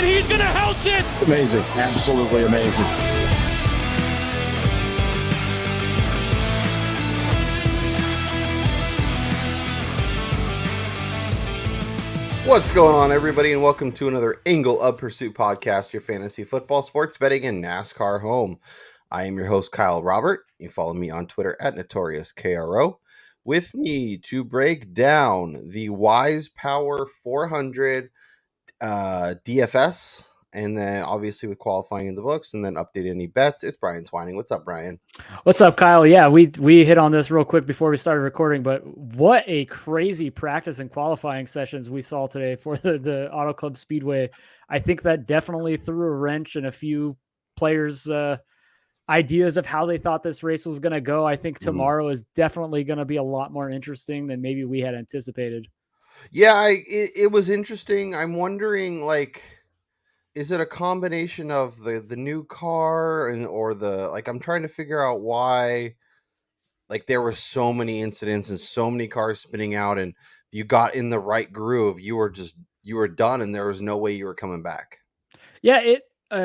and he's going to house it. It's amazing. Absolutely amazing. What's going on, everybody, and welcome to another Angle of Pursuit podcast, your fantasy football, sports betting, and NASCAR home. I am your host, Kyle Robert. You follow me on Twitter at NotoriousKRO. With me to break down the Wise Power 400 DFS, and then obviously with qualifying in the books, and then update any bets, it's Brian Twining. What's up, Brian? What's up, Kyle? Yeah, we hit on this real quick before we started recording, but what a crazy practice and qualifying sessions we saw today for the Auto Club Speedway. I think that definitely threw a wrench in a few players' ideas of how they thought this race was going to go. I think tomorrow is definitely going to be a lot more interesting than maybe we had anticipated. Yeah, it was interesting. I'm wondering, is it a combination of the new car or I'm trying to figure out why, there were so many incidents and so many cars spinning out, and you got in the right groove, you were done, and there was no way you were coming back. Yeah,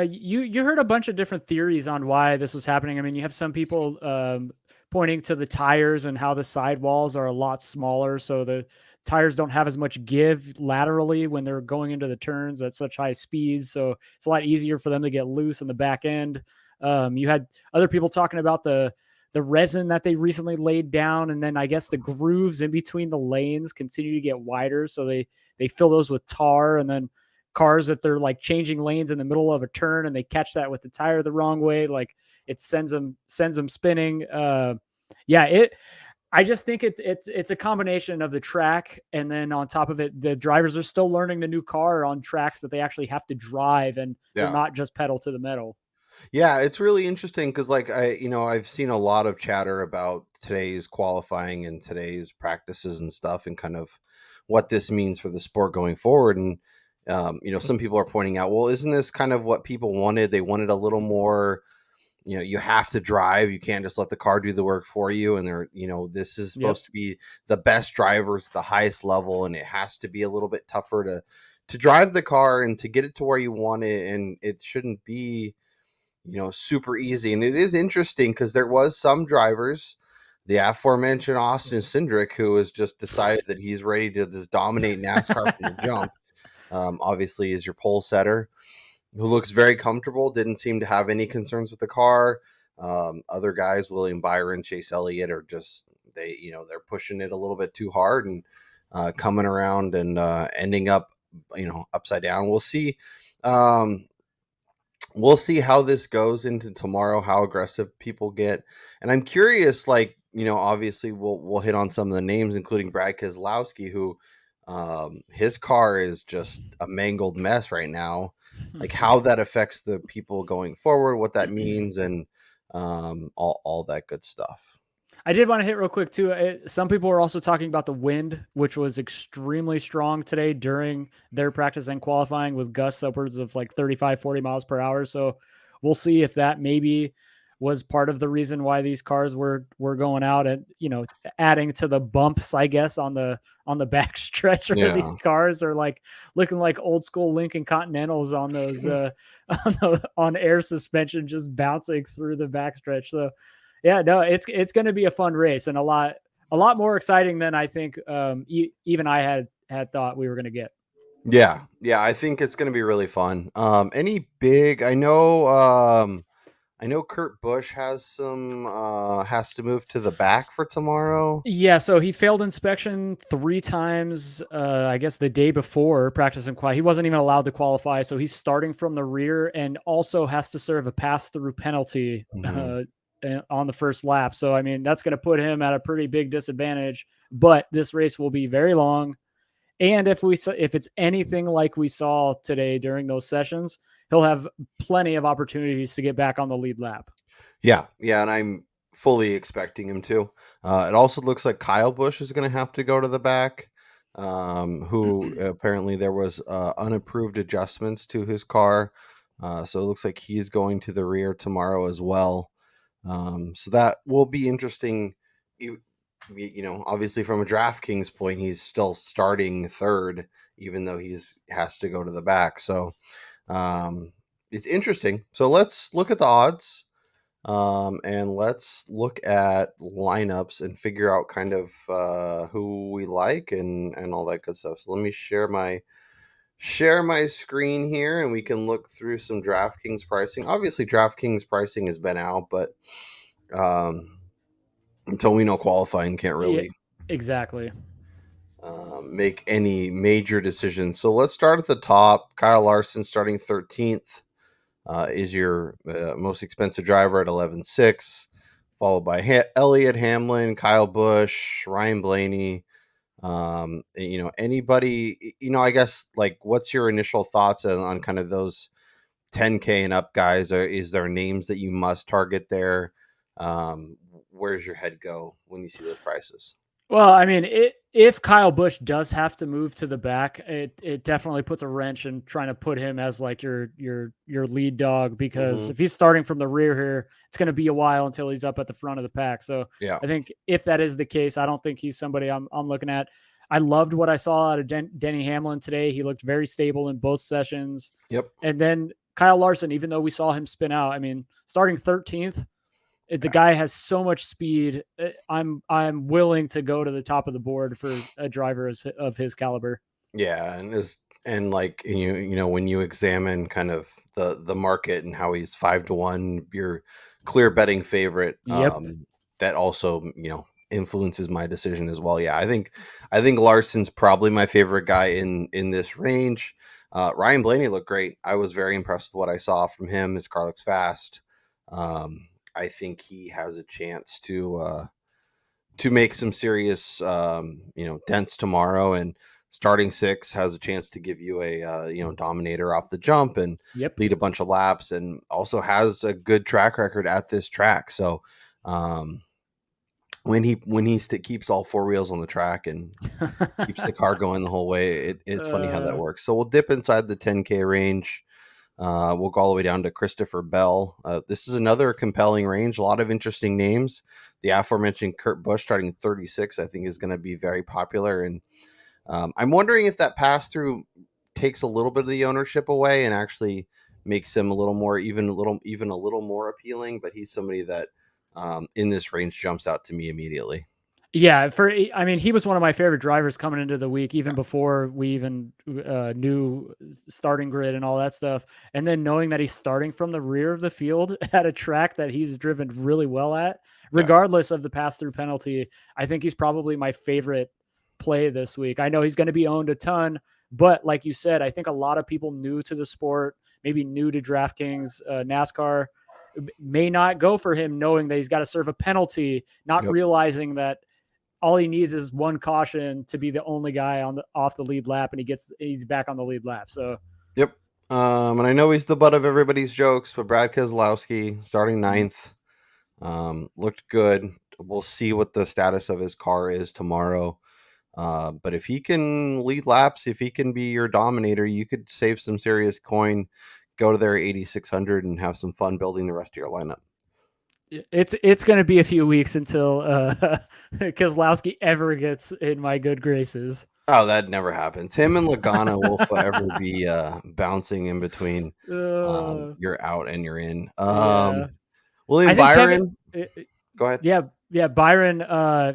you heard a bunch of different theories on why this was happening. I mean, you have some people pointing to the tires and how the sidewalls are a lot smaller, so the tires don't have as much give laterally when they're going into the turns at such high speeds. So it's a lot easier for them to get loose in the back end. You had other people talking about the resin that they recently laid down, and then I guess the grooves in between the lanes continue to get wider, so they fill those with tar, and then cars, if they're like changing lanes in the middle of a turn and they catch that with the tire the wrong way, like it sends them spinning. I just think it's a combination of the track, and then on top of it, the drivers are still learning the new car on tracks that they actually have to drive, and they're not just pedal to the metal. Yeah, it's really interesting because I've seen a lot of chatter about today's qualifying and today's practices and stuff, and kind of what this means for the sport going forward. And some people are pointing out, well, isn't this kind of what people wanted? They wanted a little more, you have to drive. You can't just let the car do the work for you. And this is supposed to be the best drivers at the highest level, and it has to be a little bit tougher to drive the car and to get it to where you want it. And it shouldn't be, super easy. And it is interesting because there was some drivers, the aforementioned Austin Cindric, who has just decided that he's ready to just dominate NASCAR from the jump. Obviously is your pole setter, who looks very comfortable, didn't seem to have any concerns with the car. Other guys, William Byron, Chase Elliott, are just, they're pushing it a little bit too hard and coming around and ending up, upside down. We'll see. We'll see how this goes into tomorrow, how aggressive people get. And I'm curious, obviously we'll hit on some of the names, including Brad Keselowski, who his car is just a mangled mess right now. Like how that affects the people going forward, what that means, and all that good stuff. I did want to hit real quick too. Some people were also talking about the wind, which was extremely strong today during their practice and qualifying, with gusts upwards of like 35, 40 miles per hour. So we'll see if that maybe was part of the reason why these cars were going out, and adding to the bumps, I guess, on the back stretch where these cars are like looking like old school Lincoln Continentals on those on air suspension, just bouncing through the backstretch. So yeah, no, it's going to be a fun race, and a lot more exciting than I think even I had thought we were going to get. Yeah, I think it's going to be really fun. Any big? I know Kurt Busch has to move to the back for tomorrow. Yeah, so he failed inspection 3 times. I guess the day before practice and qualify, he wasn't even allowed to qualify, so he's starting from the rear and also has to serve a pass-through penalty on the first lap. So I mean, that's going to put him at a pretty big disadvantage. But this race will be very long, and if it's anything like we saw today during those sessions, he'll have plenty of opportunities to get back on the lead lap. Yeah, and I'm fully expecting him to. It also looks like Kyle Busch is going to have to go to the back, who apparently there was unapproved adjustments to his car. So it looks like he's going to the rear tomorrow as well. So that will be interesting. Obviously from a DraftKings point, he's still starting third, even though has to go to the back. So It's interesting. So let's look at the odds. And let's look at lineups and figure out kind of who we like and all that good stuff. So let me share my screen here, and we can look through some DraftKings pricing. Obviously, DraftKings pricing has been out, but until we know qualifying, can't Yeah, really exactly. make any major decisions. So let's start at the top. Kyle Larson starting 13th. Is your most expensive driver at 11.6, followed by Elliott Hamlin, Kyle Busch, Ryan Blaney. Anybody, I guess, like, what's your initial thoughts on kind of those 10K and up guys? Or is there names that you must target there? Where's your head go when you see those prices? Well, I mean, if Kyle Busch does have to move to the back, it definitely puts a wrench in trying to put him as like your lead dog, because Mm-hmm. if he's starting from the rear here, it's going to be a while until he's up at the front of the pack. So Yeah. I think if that is the case, I don't think he's somebody I'm looking at. I loved what I saw out of Denny Hamlin today. He looked very stable in both sessions. Yep. And then Kyle Larson, even though we saw him spin out, I mean, starting 13th, the guy has so much speed. I'm willing to go to the top of the board for a driver of his caliber. Yeah, and like when you examine kind of the market and how he's 5-1, your clear betting favorite. Yep. That also influences my decision as well. Yeah, I think Larson's probably my favorite guy in this range. Ryan Blaney looked great. I was very impressed with what I saw from him. His car looks fast. I think he has a chance to make some serious dents tomorrow, and starting 6 has a chance to give you a dominator off the jump and Yep. lead a bunch of laps, and also has a good track record at this track. So when he keeps all 4 wheels on the track and keeps the car going the whole way, it's funny how that works. So we'll dip inside the 10K range. We'll go all the way down to Christopher Bell. This is another compelling range. A lot of interesting names. The aforementioned Kurt Busch starting 36, I think, is going to be very popular. And I'm wondering if that pass through takes a little bit of the ownership away and actually makes him even a little more appealing. But he's somebody that in this range jumps out to me immediately. Yeah, I mean, he was one of my favorite drivers coming into the week, even before we even knew starting grid and all that stuff. And then knowing that he's starting from the rear of the field at a track that he's driven really well at, regardless of the pass-through penalty, I think he's probably my favorite play this week. I know he's going to be owned a ton, but like you said, I think a lot of people new to the sport, maybe new to DraftKings, NASCAR, may not go for him, knowing that he's got to serve a penalty, not realizing that all he needs is one caution to be the only guy off the lead lap, and he's back on the lead lap. So Yep. And I know he's the butt of everybody's jokes, but Brad Keselowski starting 9th, looked good. We'll see what the status of his car is tomorrow. But if he can lead laps, if he can be your dominator, you could save some serious coin, go to their 8,600 and have some fun building the rest of your lineup. it's going to be a few weeks until Keselowski ever gets in my good graces. Oh, that never happens. Him and Logano will forever be bouncing in between. You're out and you're in. Yeah. William I think Byron. Go ahead. Yeah, Byron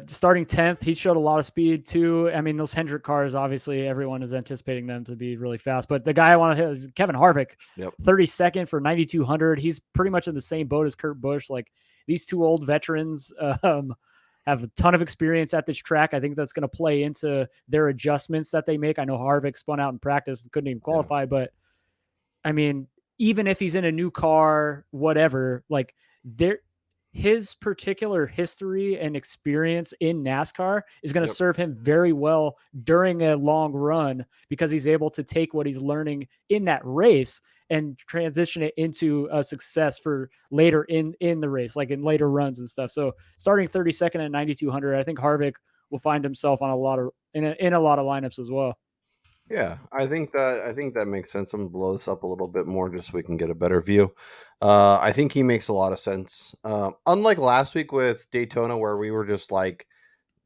starting 10th, he showed a lot of speed too. I mean, those Hendrick cars, obviously everyone is anticipating them to be really fast, but the guy I want to hit is Kevin Harvick. 32nd for 9,200. He's pretty much in the same boat as Kurt Busch. Like, these two old veterans have a ton of experience at this track. I think that's going to play into their adjustments that they make. I know Harvick spun out in practice and couldn't even qualify, but I mean, even if he's in a new car, whatever, like, his particular history and experience in NASCAR is going to serve him very well during a long run, because he's able to take what he's learning in that race and transition it into a success for later in the race, like in later runs and stuff. So starting 32nd at 9,200, I think Harvick will find himself on a lot of lineups as well. Yeah, I think that makes sense. I'm gonna blow this up a little bit more just so we can get a better view. I think he makes a lot of sense. Unlike last week with Daytona, where we were just like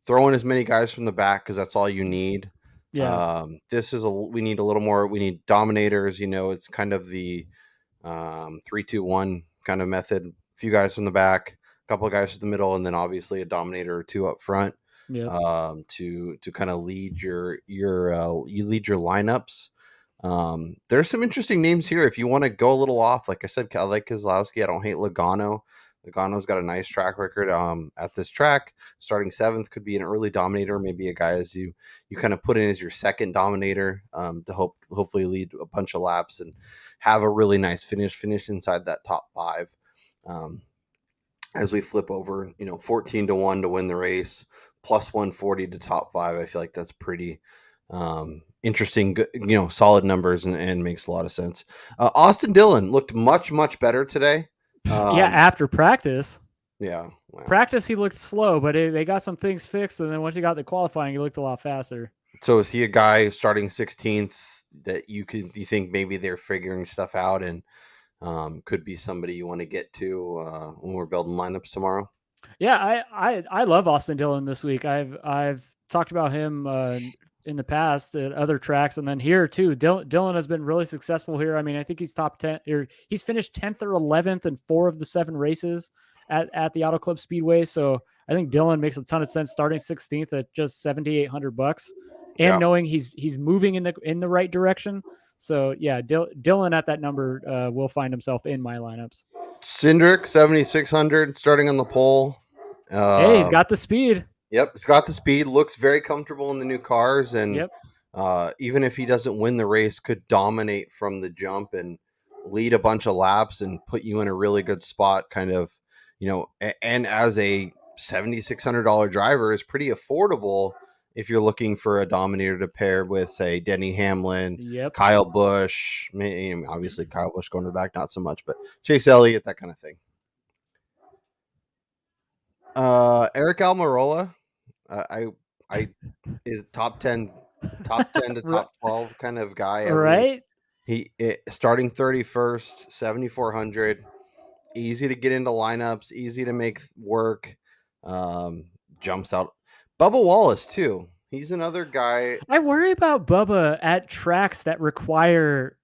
throwing as many guys from the back because that's all you need. Yeah. We need a little more. We need dominators. It's kind of the 3-2-1 kind of method. A few guys from the back, a couple of guys in the middle, and then obviously a dominator or two up front. Yep. To kind of lead your lineups. There's some interesting names here. If you want to go a little off, like I said, I like Keselowski. I don't hate Logano. Logano's got a nice track record at this track. Starting 7th could be an early dominator, maybe a guy as you kind of put in as your second dominator to hopefully lead a bunch of laps and have a really nice finish inside that top 5. As we flip over, 14-1 to win the race, plus 140 to top 5. I feel like that's pretty interesting, good, solid numbers and makes a lot of sense. Austin Dillon looked much, much better today. Yeah, after practice. Yeah. Wow. Practice, he looked slow, but they got some things fixed, and then once he got the qualifying, he looked a lot faster. So is he a guy starting 16th that you think maybe they're figuring stuff out and could be somebody you want to get to when we're building lineups tomorrow? Yeah, I love Austin Dillon this week. I've talked about him in the past at other tracks, and then here too. Dillon has been really successful here. I mean, I think he's top 10, or he's finished 10th or 11th in 4 of the 7 races at the Auto Club Speedway. So I think Dillon makes a ton of sense starting 16th at just $7,800, and knowing he's moving in the right direction. So yeah, Dillon at that number will find himself in my lineups. Cindric 7,600 starting on the pole. Hey, he's got the speed. Yep, he's got the speed. Looks very comfortable in the new cars, and Yep. Even if he doesn't win the race, could dominate from the jump and lead a bunch of laps and put you in a really good spot. Kind of, and as a $7,600 driver, is pretty affordable if you're looking for a dominator to pair with, say, Denny Hamlin, Yep. Kyle Busch. Obviously, Kyle Busch going to the back, not so much, but Chase Elliott, that kind of thing. Eric Almirola, I is top 10 to top 12 kind of guy. Right. Starting 31st, 7,400, easy to get into lineups, easy to make work. Jumps out. Bubba Wallace too. He's another guy. I worry about Bubba at tracks that require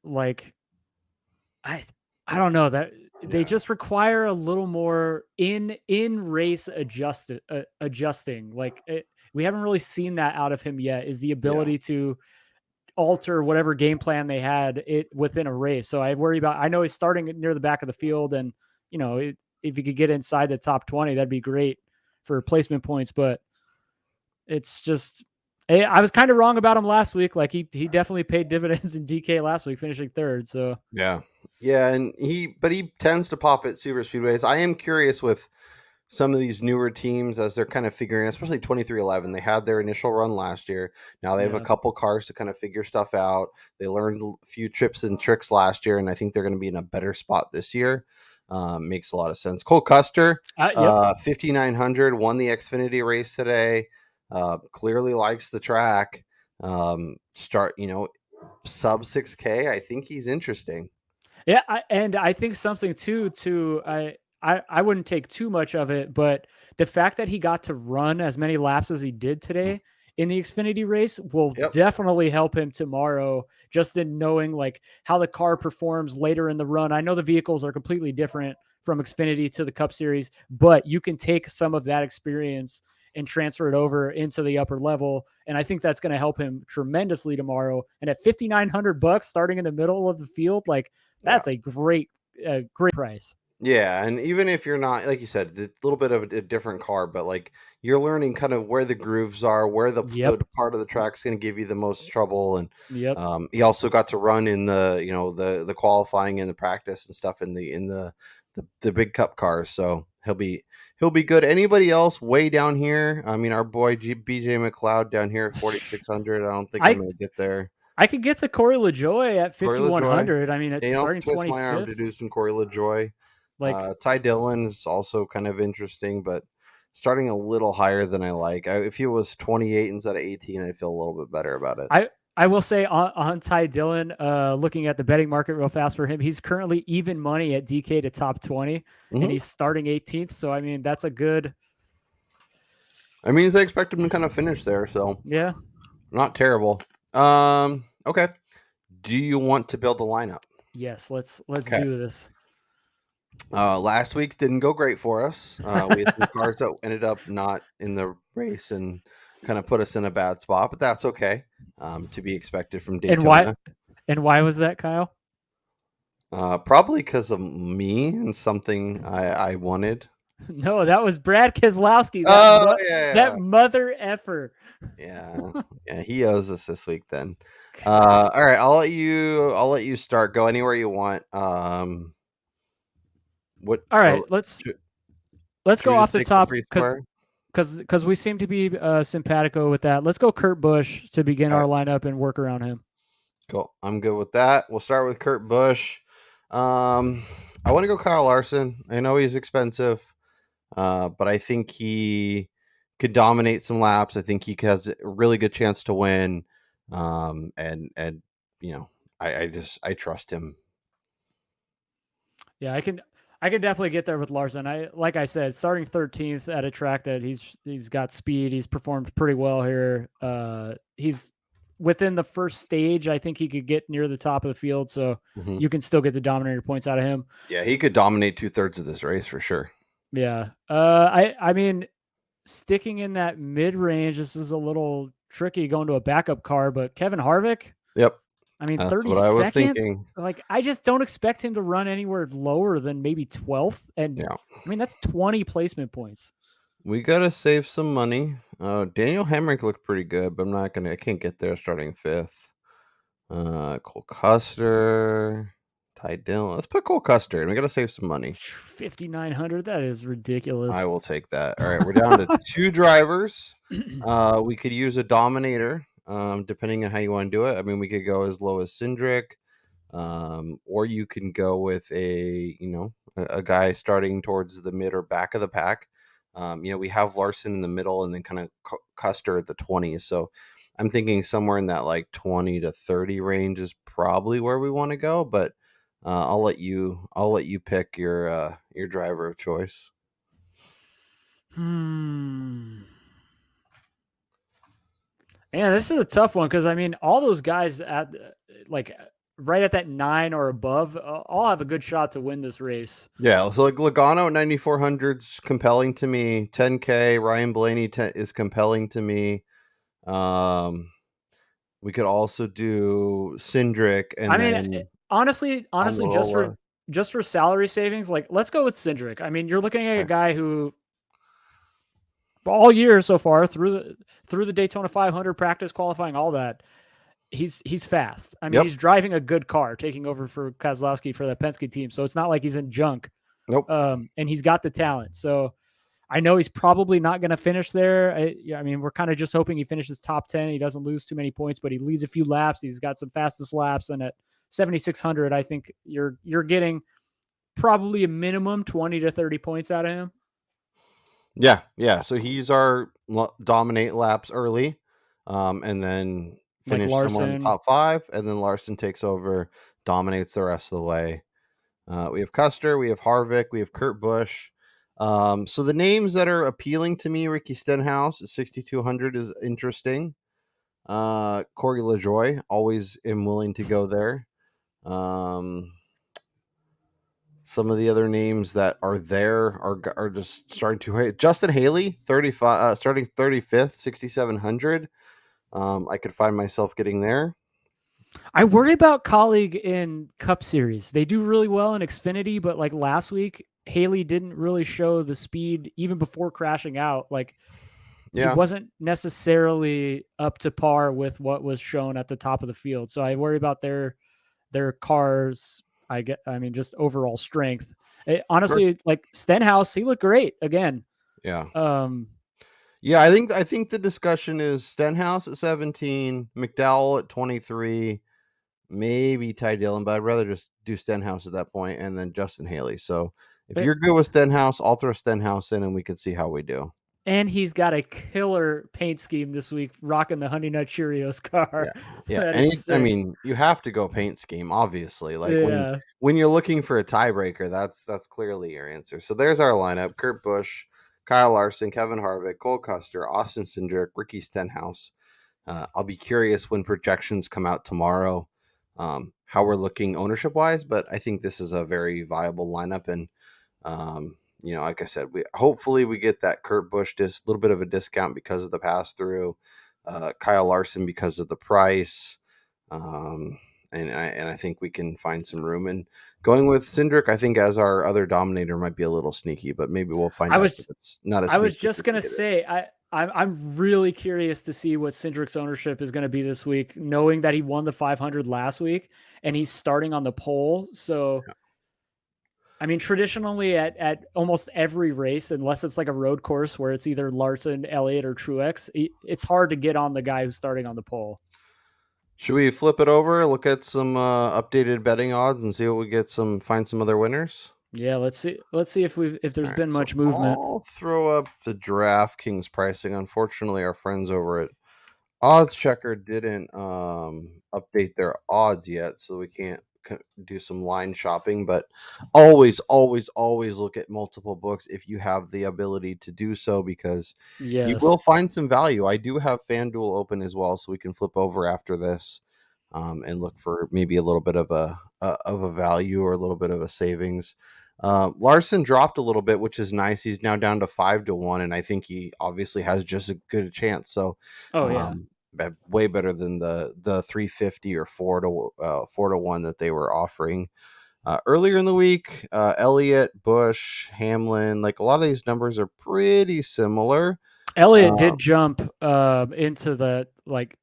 I don't know that they just require a little more in race adjusting. We haven't really seen that out of him yet. Is the ability to alter whatever game plan they had it within a race. So I worry about. I know he's starting near the back of the field, and if he could get inside the top 20, that'd be great for placement points. But it's just. I was kind of wrong about him last week. Like he definitely paid dividends in DK last week, finishing 3rd. So yeah, and he tends to pop at super speedways. I am curious with some of these newer teams as they're kind of figuring, especially 23XI. They had their initial run last year. Now they have a couple cars to kind of figure stuff out. They learned a few trips and tricks last year, and I think they're going to be in a better spot this year. Makes a lot of sense. Cole Custer, 5,900, won the Xfinity race today. Clearly likes the track. Sub 6K. I think he's interesting. Yeah, and I think something too. I wouldn't take too much of it, but the fact that he got to run as many laps as he did today in the Xfinity race will definitely help him tomorrow, just in knowing how the car performs later in the run. I know the vehicles are completely different from Xfinity to the Cup Series, but you can take some of that experience and transfer it over into the upper level. And I think that's going to help him tremendously tomorrow. And at $5,900 starting in the middle of the field, that's a great price. Yeah, and even if you're not, like you said, it's a little bit of a different car, but you're learning kind of where the grooves are, where the part of the track is going to give you the most trouble, and he also got to run in the the qualifying and the practice and stuff in the big Cup cars, so he'll be good. Anybody else way down here? I mean, our boy BJ McLeod down here at 4,600. I don't think I'm going to get there. I could get to Corey LaJoy at 5,100. I mean, it's starting 25th. Twist my arm to do some Corey LaJoy. Ty Dillon is also kind of interesting, but starting a little higher than I like. If he was 28 instead of 18, I feel a little bit better about it. I will say on Ty Dillon, looking at the betting market real fast for him, he's currently even money at DK to top 20, and he's starting 18th. So, I mean, that's a good. I mean, I expect him to kind of finish there, so yeah, not terrible. Okay. Do you want to build a lineup? Yes, let's Okay. do this. Last week's didn't go great for us. We had some cars that ended up not in the race and kind of put us in a bad spot, but that's okay. To be expected from Daytona. And why was that, Kyle? Probably because of me and something I wanted. No, that was Brad Keselowski. That mother effer. Yeah, he owes us this week then. All right, I'll let you start. Go anywhere you want. What? All right, let's should go we off just the take the top free square? because we seem to be simpatico with that. Let's go Kurt Busch to begin All our right. lineup and work around him. Cool. I'm good with that. We'll start with Kurt Busch. I want to go Kyle Larson. I know he's expensive, but I think he could dominate some laps. I think he has a really good chance to win. And you know, I trust him. Yeah, I can definitely get there with Larson. Like I said, starting 13th at a track that he's got speed. He's performed pretty well here. He's within the first stage. I think he could get near the top of the field, so you can still get the dominator points out of him. Yeah, he could dominate 2/3 of this race for sure. Yeah. I mean, sticking in that mid range, this is a little tricky going to a backup car, but Kevin Harvick. Yep. I mean, That's what I was 32nd. thinking. Like, I just don't expect him to run anywhere lower than maybe 12th. And Yeah. I mean, that's 20 placement points. We gotta save some money. Daniel Hemrick looked pretty good, but I can't get there starting 5th. Cole Custer, Ty Dillon. Let's put Cole Custer and we gotta save some money. 5,900. That is ridiculous. I will take that. All right, we're down to 2 drivers. We could use a dominator, depending on how you want to do it. I mean, we could go as low as Cindric, or you can go with a guy starting towards the mid or back of the pack. We have Larson in the middle and then kind of Custer at the 20s. So I'm thinking somewhere in that like 20 to 30 range is probably where we want to go. But I'll let you pick your driver of choice. Man, this is a tough one because I mean, all those guys at like right at that 9 or above, all have a good shot to win this race. Yeah, so like Logano at 9,400's compelling to me. 10K Ryan Blaney is compelling to me. We could also do Cindric and I mean, honestly, just for salary savings, like let's go with Cindric. I mean, you're looking at a guy who all year so far through the Daytona 500 practice qualifying, all that, he's fast. I mean, he's driving a good car, taking over for Keselowski for that Penske team. So it's not like he's in junk. Nope. And he's got the talent. So I know he's probably not going to finish there. I mean, we're kind of just hoping he finishes top 10. He doesn't lose too many points, but he leads a few laps. He's got some fastest laps, and at 7,600, I think you're getting probably a minimum 20 to 30 points out of him. Yeah. So he's our dominate laps early, and then finish somewhere in the top 5, and then Larson takes over, dominates the rest of the way. We have Custer, we have Harvick, we have Kurt Busch. So the names that are appealing to me, Ricky Stenhouse at 6,200 is interesting. Corey LaJoie, always am willing to go there. Some of the other names that are there are just starting to hit. Justin Haley, 35, starting 35th, 6,700. I could find myself getting there. I worry about Colleague in Cup Series. They do really well in Xfinity, but like last week, Haley didn't really show the speed even before crashing out. Like he wasn't necessarily up to par with what was shown at the top of the field. So I worry about their cars. I mean, just overall strength. Honestly, like Stenhouse, he looked great again. Yeah. Yeah, I think the discussion is Stenhouse at 17, McDowell at 23, maybe Ty Dillon, but I'd rather just do Stenhouse at that point, and then Justin Haley. So if you're good with Stenhouse, I'll throw Stenhouse in, and we can see how we do. And he's got a killer paint scheme this week, rocking the Honey Nut Cheerios car. Yeah. I mean, you have to go paint scheme, obviously. Like when you're looking for a tiebreaker, that's clearly your answer. So there's our lineup: Kurt Busch, Kyle Larson, Kevin Harvick, Cole Custer, Austin Cindric, Ricky Stenhouse. I'll be curious when projections come out tomorrow, how we're looking ownership wise, but I think this is a very viable lineup. And, like I said, hopefully we get that Kurt Busch just a little bit of a discount because of the pass through, Kyle Larson because of the price. And I think we can find some room. And going with Cindric, I think as our other dominator might be a little sneaky, but maybe we'll find I out was if it's not as I was sneaky as just we gonna think it is. say I'm really curious to see what Cindric's ownership is going to be this week, knowing that he won the 500 last week and he's starting on the pole. So, I mean, traditionally at almost every race, unless it's like a road course where it's either Larson, Elliott, or Truex, it's hard to get on the guy who's starting on the pole. Should we flip it over, look at some updated betting odds, and see what we get? Find some other winners. Yeah, let's see. Let's see if there's All right, been so much movement. I'll throw up the DraftKings pricing. Unfortunately, our friends over at Odds Checker didn't update their odds yet, so we can't do some line shopping. But always, always, always look at multiple books if you have the ability to do so, because you Yes. will find some value. I do have FanDuel open as well, so we can flip over after this and look for maybe a little bit of a value or a little bit of a savings. Larson dropped a little bit, which is nice. He's now down to 5-1, and I think he obviously has just a good chance. So, Oh yeah. way better than the 350 or 4-1 that they were offering earlier in the week. Elliott, Bush, Hamlin, like a lot of these numbers are pretty similar. Elliott did jump into the like.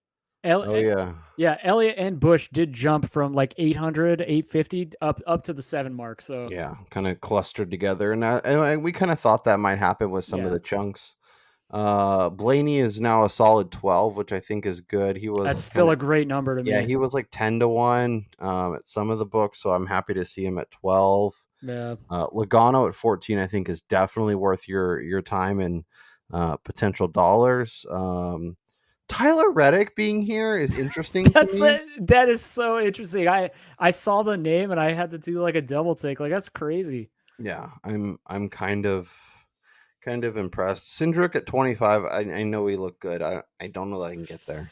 Oh yeah. Yeah, Elliott and Bush did jump from like 800, 850 up to the 7 mark. So Yeah, kind of clustered together, and we kind of thought that might happen with some of yeah, the chunks. Blaney is now a solid 12, which I think is good. He that's was still a great number to me. he was like 10-1 at some of the books, so I'm happy to see him at 12. Yeah. Logano at 14, I think, is definitely worth your time and potential dollars. Tyler Reddick being here is interesting to me. That is so interesting. I saw the name and I had to do like a double take. Like that's crazy. Yeah, I'm kind of impressed. Cindric at 25, I know he looked good. I don't know that I can get there.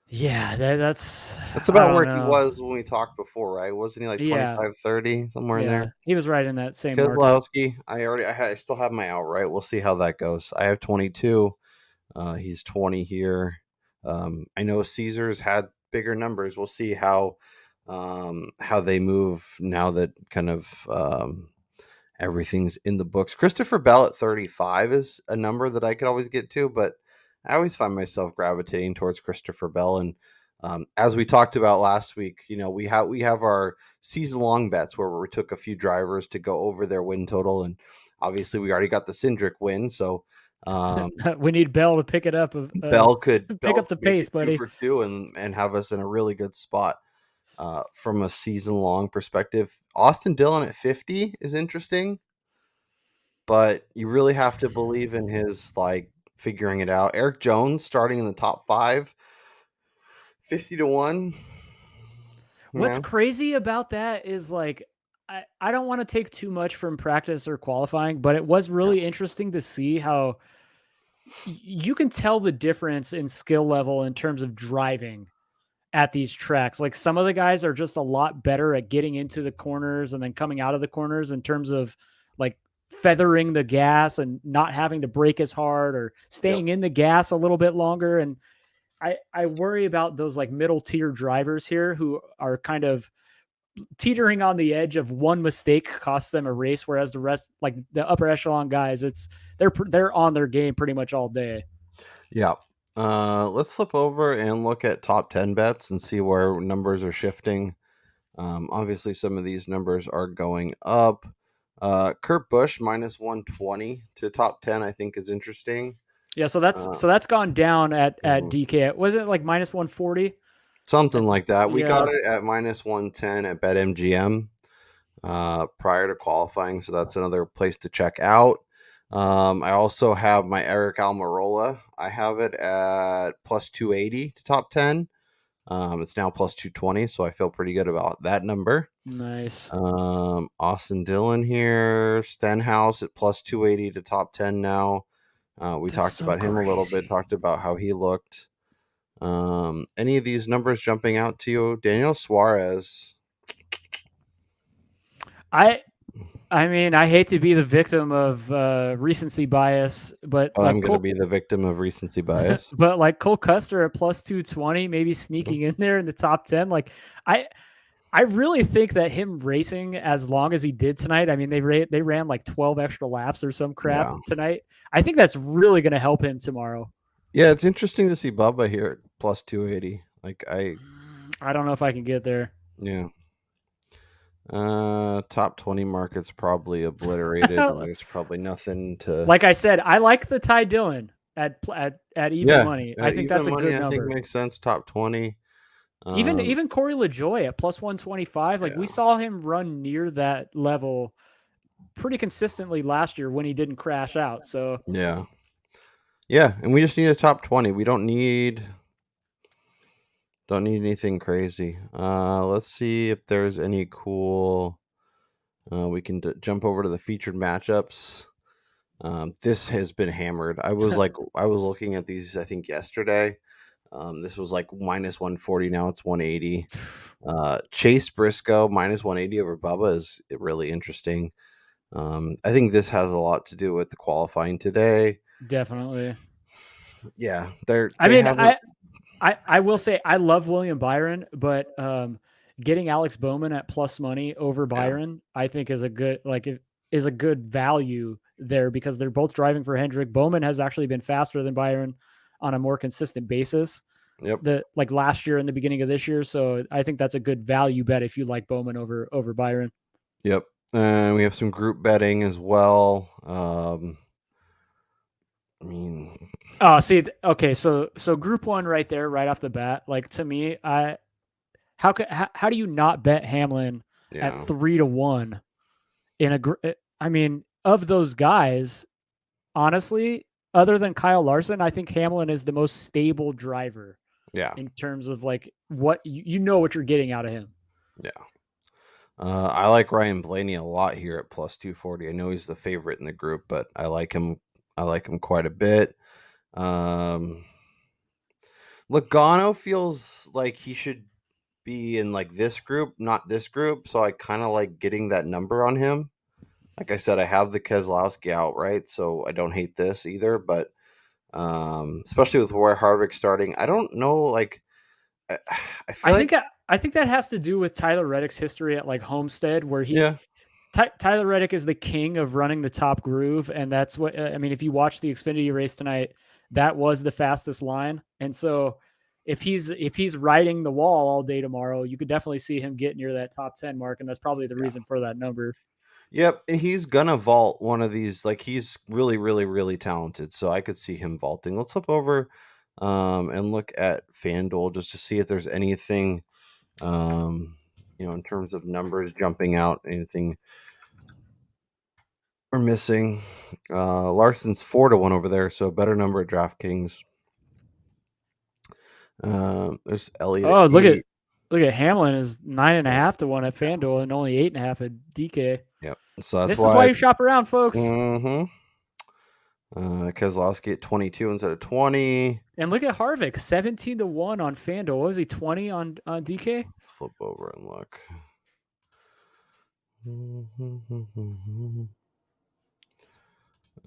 Yeah, that's I about don't where he know. was when we talked before, right? Wasn't he like Yeah. 25, 30, somewhere in there? He was right in that same market. Keselowski, I still have my outright. We'll see how that goes. I have 22. He's 20 here. I know Caesar's had bigger numbers. We'll see how they move now that kind of everything's in the books. Christopher Bell at 35 is a number that I could always get to, but I always find myself gravitating towards Christopher Bell. And as we talked about last week, we have our season long bets where we took a few drivers to go over their win total, and obviously we already got the Cindric win, so We need Bell to pick it up. Bell could pick up the make pace, it 2 buddy. for 2 and have us in a really good spot. From a season long perspective, Austin Dillon at 50 is interesting, but you really have to believe in his figuring it out. Eric Jones starting in the top 5, 50-1. What's Yeah. crazy about that is like I don't want to take too much from practice or qualifying, but it was really interesting to see how you can tell the difference in skill level in terms of driving at these tracks. Like some of the guys are just a lot better at getting into the corners and then coming out of the corners in terms of like feathering the gas and not having to brake as hard or staying in the gas a little bit longer. And I worry about those like middle tier drivers here who are kind of teetering on the edge of one mistake costs them a race, whereas the rest, like the upper echelon guys, they're on their game pretty much all day. Yeah. Let's flip over and look at top 10 bets and see where numbers are shifting. Obviously, some of these numbers are going up. Kurt Busch minus 120 to top 10, I think, is interesting. Yeah, so that's gone down at DK. Was it like minus 140? Something like that. We Yeah. got it at minus 110 at BetMGM prior to qualifying, so that's another place to check out. I also have my Eric Almirola. I have it at plus 280 to top 10. It's now plus 220, so I feel pretty good about that number. Nice. Austin Dillon here. Stenhouse at plus 280 to top 10 now. We talked about him a little bit, talked about how he looked. Any of these numbers jumping out to you? Daniel Suarez. I mean, I hate to be the victim of recency bias, but But like I'm going to be the victim of recency bias. but like Cole Custer at plus 220, maybe sneaking in there in the top 10. Like I I really think that him racing as long as he did tonight, I mean, they ran like 12 extra laps or some crap Yeah. tonight. I think that's really going to help him tomorrow. Yeah, it's interesting to see Bubba here at plus 280. Like I don't know if I can get there. yeah. Top 20 markets probably obliterated. There's probably nothing to. Like I said, I like the Ty Dillon at even Yeah, money. I think that's even a money good I think number. makes sense. Top 20. Even Corey LaJoy at plus 125, like Yeah. we saw him run near that level pretty consistently last year when he didn't crash out. So Yeah. Yeah, and we just need a top 20. We don't need anything crazy. Let's see if there's any cool. We can jump over to the featured matchups. This has been hammered. I was looking at these, I think, yesterday. This was like minus 140. Now it's 180. Chase Briscoe minus 180 over Bubba is really interesting. I think this has a lot to do with the qualifying today. definitely. Yeah, I they mean, haven't. I will say I love William Byron, but getting Alex Bowman at plus money over Byron, I think is a good value there because they're both driving for Hendrick. Bowman has actually been faster than Byron on a more consistent basis. Yep. Like last year and the beginning of this year, so I think that's a good value bet if you like Bowman over Byron. Yep. And we have some group betting as well. I mean, Oh, see, okay, so Group 1 right there, right off the bat, like to me, how do you not bet Hamlin at yeah, 3-1 in a? I mean, of those guys, honestly, other than Kyle Larson, I think Hamlin is the most stable driver yeah, in terms of like what you know what you're getting out of him. yeah. I like Ryan Blaney a lot here at plus 240. I know he's the favorite in the group, but I like him. I like him quite a bit. Logano feels like he should be in like this group, not this group. So I kind of like getting that number on him. Like I said, I have the Keselowski out, right? So I don't hate this either. But especially with Roy Harvick starting, I don't know. Like I feel like I think that has to do with Tyler Reddick's history at like Homestead, where yeah, Tyler Reddick is the king of running the top groove, and that's what I mean. If you watch the Xfinity race tonight, that was the fastest line, and so if he's riding the wall all day tomorrow, you could definitely see him get near that top 10 mark, and that's probably the reason for that number. yep. And he's gonna vault one of these. Like he's really, really, really talented. So I could see him vaulting. Let's flip over and look at FanDuel just to see if there's anything in terms of numbers jumping out, anything we're missing. Larson's 4-1 over there, so a better number at DraftKings. There's Elliott Oh, at 8. look at Hamlin is 9.5 to 1 at FanDuel and only 8.5 at DK. Yep. So that's This is why why. you shop around, folks. Mm-hmm. Keselowski at 22 instead of 20. And look at Harvick, 17 to 1 on FanDuel. What was he, 20 on DK? Let's flip over and look.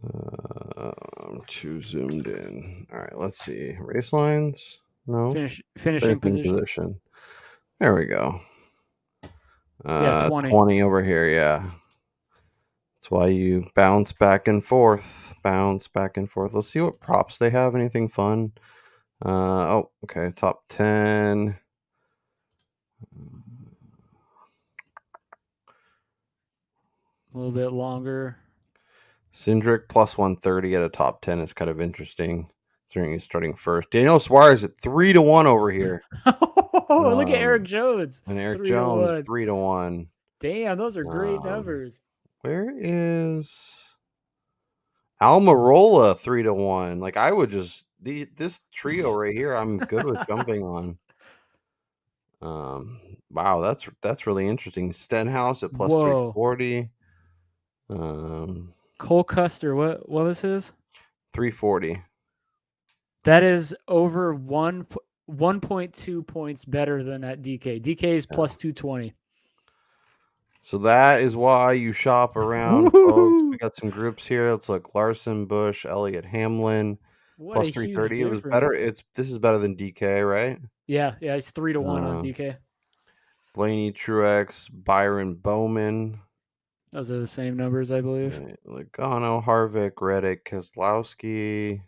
I'm too zoomed in. All right, let's see. Race lines? No. Finishing position. There we go. Yeah, 20. 20 over here, yeah. That's why you bounce back and forth. Bounce back and forth. Let's see what props they have. Anything fun? Okay. Top 10. A little bit longer. Cindric plus 130 at a top 10 is kind of interesting. He's starting first. Daniel Suarez at 3-1 over here. Look at Eric Jones. And Eric 3 Jones 1. 3-1. Damn, those are great numbers. Where is Almirola 3-1? Like I would just this trio right here, I'm good with jumping on. Wow, that's really interesting. Stenhouse at plus 340. Cole Custer, what was his? 340. That is over one. 1.2 points better than that DK. DK is plus 220. So that is why you shop around, folks. We Woo-hoo! got some groups here. Let's look: Larson, Bush, Elliott, Hamlin, What a plus huge 330. It was better. difference. This is better than DK, right? Yeah, it's 3-1 on Uh, DK. Blaney, Truex, Byron, Bowman, Those are the same numbers, I believe. Logano, Harvick, Reddick, Keselowski.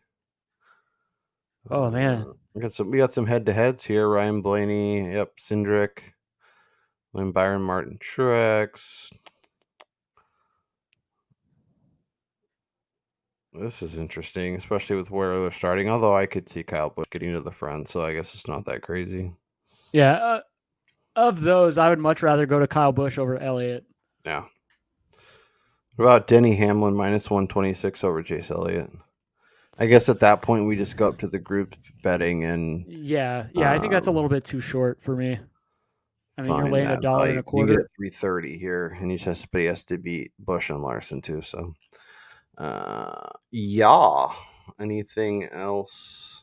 Oh man. We got some head to heads here. Ryan Blaney, yep, Cindric, Lynn Byron, Martin, Truex. This is interesting, especially with where they're starting. Although I could see Kyle Busch getting to the front, so I guess it's not that crazy. Yeah, of those, I would much rather go to Kyle Busch over Elliott. Yeah. What about Denny Hamlin minus 126 over Chase Elliott? I guess at that point we just go up to the group betting and Yeah, I think that's a little bit too short for me. I mean, you're find laying that $1 and value. a You can get quarter. 330 here, and but he has to beat Bush and Larson too. So, yeah. Anything else?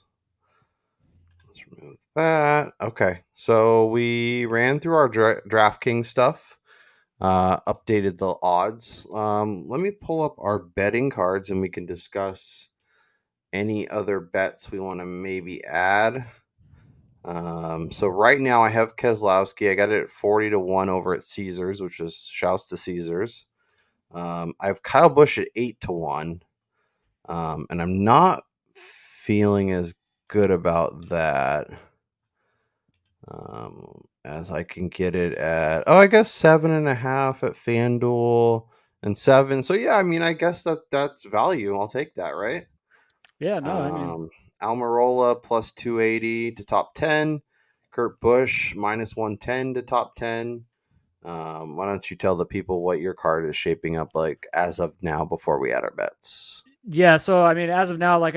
Let's remove that. Okay, so we ran through our DraftKings stuff. Updated the odds. Let me pull up our betting cards, and we can discuss any other bets we want to maybe add. So right now I have Keselowski. I got it at 40-1 over at Caesars, which is shouts to Caesars. I have Kyle Busch at 8-1. And I'm not feeling as good about that. As I can get it at, I guess 7.5 at FanDuel and 7. So yeah, I mean, I guess that's value. I'll take that, right? Yeah, no, I mean, Almirola plus 280 to top 10. Kurt Busch minus 110 to top 10. Why don't you tell the people what your card is shaping up like as of now before we add our bets? yeah. So I mean, as of now, like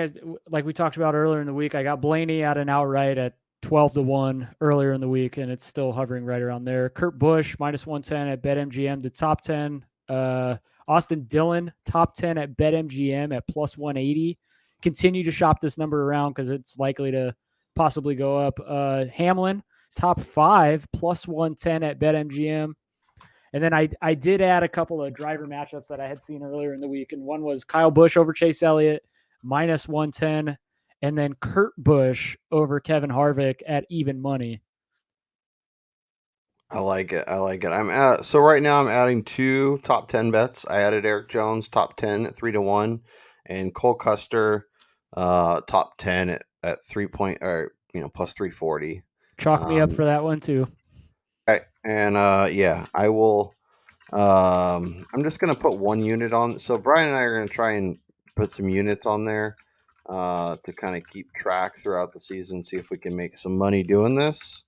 we talked about earlier in the week, I got Blaney at an outright at 12-1 earlier in the week, and it's still hovering right around there. Kurt Busch minus 110 at BetMGM to top 10. Austin Dillon top 10 at BetMGM at plus 180. Continue to shop this number around because it's likely to possibly go up. Hamlin top 5 plus 110 at BetMGM. And then I did add a couple of driver matchups that I had seen earlier in the week, and one was Kyle Busch over Chase Elliott minus 110, and then Kurt Busch over Kevin Harvick at even money. I like it. So right now I'm adding 2 top 10 bets. I added Eric Jones top 10 at 3-1, and Cole Custer top 10 at 3 point or plus 340. Chalk me up for that one too. Okay. And yeah, I will. I'm just gonna put 1 unit on. So Brian and I are gonna try and put some units on there to kind of keep track throughout the season, see if we can make some money doing this.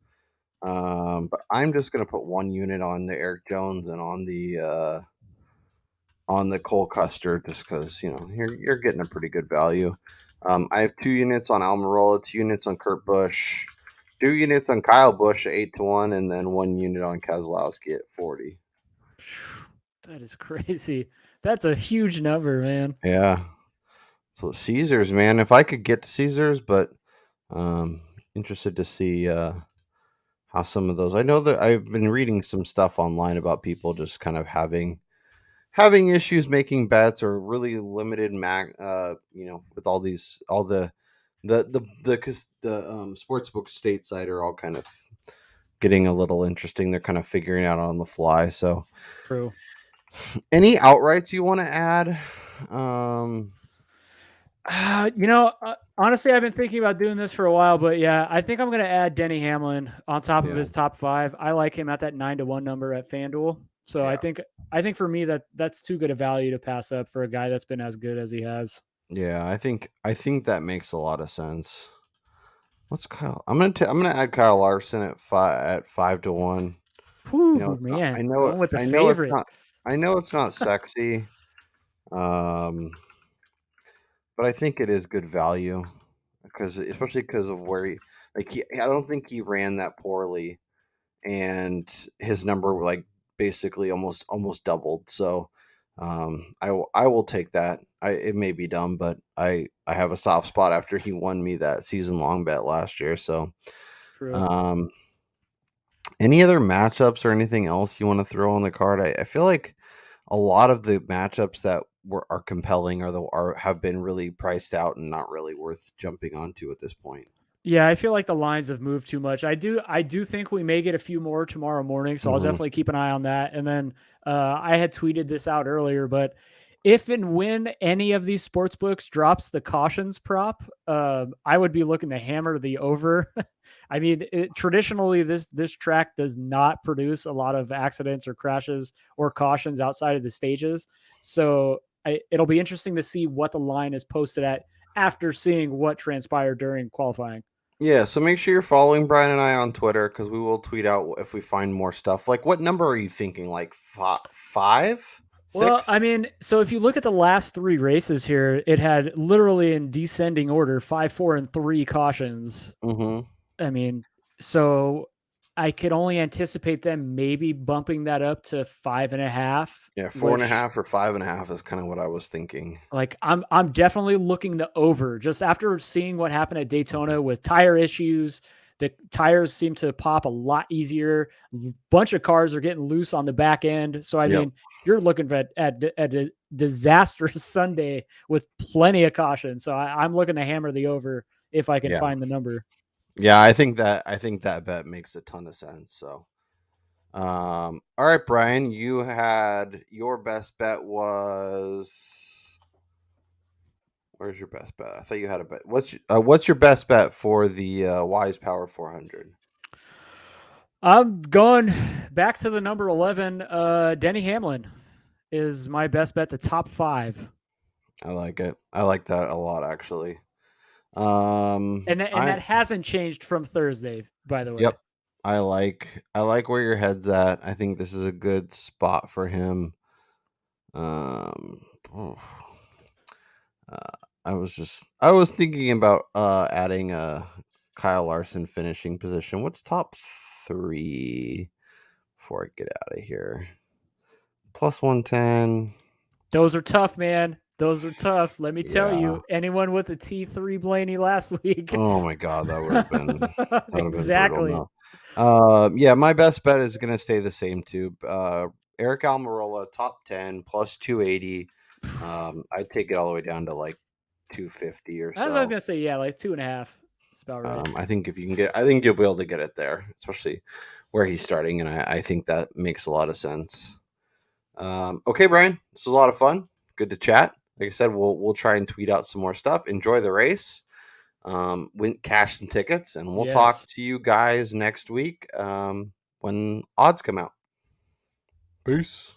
But I'm just gonna put 1 unit on the Eric Jones and on the Cole Custer, just because you're getting a pretty good value. I have 2 units on Almirola, 2 units on Kurt Busch, 2 units on Kyle Busch at 8-1, and then 1 unit on Keselowski at 40. That is crazy. That's a huge number, man. Yeah. So Caesars, man, if I could get to Caesars, but interested to see how some of those. I know that I've been reading some stuff online about people just kind of having issues making bets or really limited with all the sportsbook stateside are all kind of getting a little interesting. They're kind of figuring out on the fly. So True. any outrights you want to add? Honestly, I've been thinking about doing this for a while, but yeah, I think I'm going to add Denny Hamlin on top of Yeah. his top 5. I like him at that 9-1 number at FanDuel. So Yeah. I think for me that's too good a value to pass up for a guy that's been as good as he has. Yeah, I think that makes a lot of sense. What's Kyle? I'm gonna add Kyle Larson at 5-1. Whew, man, going with the favorite. I know it's not sexy, um, but I think it is good value especially because of where I don't think he ran that poorly, and his number basically almost doubled. So I will take that. It may be dumb, but I I have a soft spot after he won me that season long bet last year. So, True. any other matchups or anything else you want to throw on the card? I feel like a lot of the matchups that are compelling have been really priced out and not really worth jumping onto at this point. Yeah, I feel like the lines have moved too much. I do think we may get a few more tomorrow morning, so I'll definitely keep an eye on that. And then I had tweeted this out earlier, but if and when any of these sports books drops the cautions prop, I would be looking to hammer the over. I mean, traditionally this track does not produce a lot of accidents or crashes or cautions outside of the stages, so it'll be interesting to see what the line is posted at after seeing what transpired during qualifying. Yeah, so make sure you're following Brian and I on Twitter because we will tweet out if we find more stuff. Like, what number are you thinking? Like five, Well, I six? mean, so if you look at the last 3 races here, it had literally in descending order 5, 4, and 3 cautions. Mm-hmm. I mean, so I could only anticipate them maybe bumping that up to 5.5. Yeah, 4.5 Which, or 5.5 is kind of what I was thinking. like, I'm definitely looking the over just after seeing what happened at Daytona with tire issues. The tires seem to pop a lot easier. Bunch of cars are getting loose on the back end. So I Yep. mean, you're looking at a disastrous Sunday with plenty of caution. So I'm looking to hammer the over if I can Yeah. find the number. Yeah, I think that bet makes a ton of sense. So, all right, Brian, you had your best bet was. Where's your best bet? I thought you had a bet. What's your best bet for the Wise Power 400? I'm going back to the number 11. Denny Hamlin is my best bet. The top 5. I like it. I like that a lot, actually. And that hasn't changed from Thursday, by the way. Yep. I like where your head's at. I think this is a good spot for him. Oh, I was thinking about adding a Kyle Larson finishing position. What's top 3 before I get out of here? Plus 110. Those are tough, man. Those are tough. Let me tell Yeah. you, anyone with a T3 Blaney last week. Oh my God, that would have been Exactly. brutal. Yeah, my best bet is gonna stay the same too. Eric Almirola, top 10 plus 280. I'd take it all the way down to like 250 or That's what I was so. gonna say. Yeah, like 2.5. It's about right. I think I think you'll be able to get it there, especially where he's starting, and I think that makes a lot of sense. Okay, Brian, this was a lot of fun. Good to chat. Like I said, we'll try and tweet out some more stuff. Enjoy the race. Win cash and tickets, and we'll talk to you guys next week when odds come out. Peace.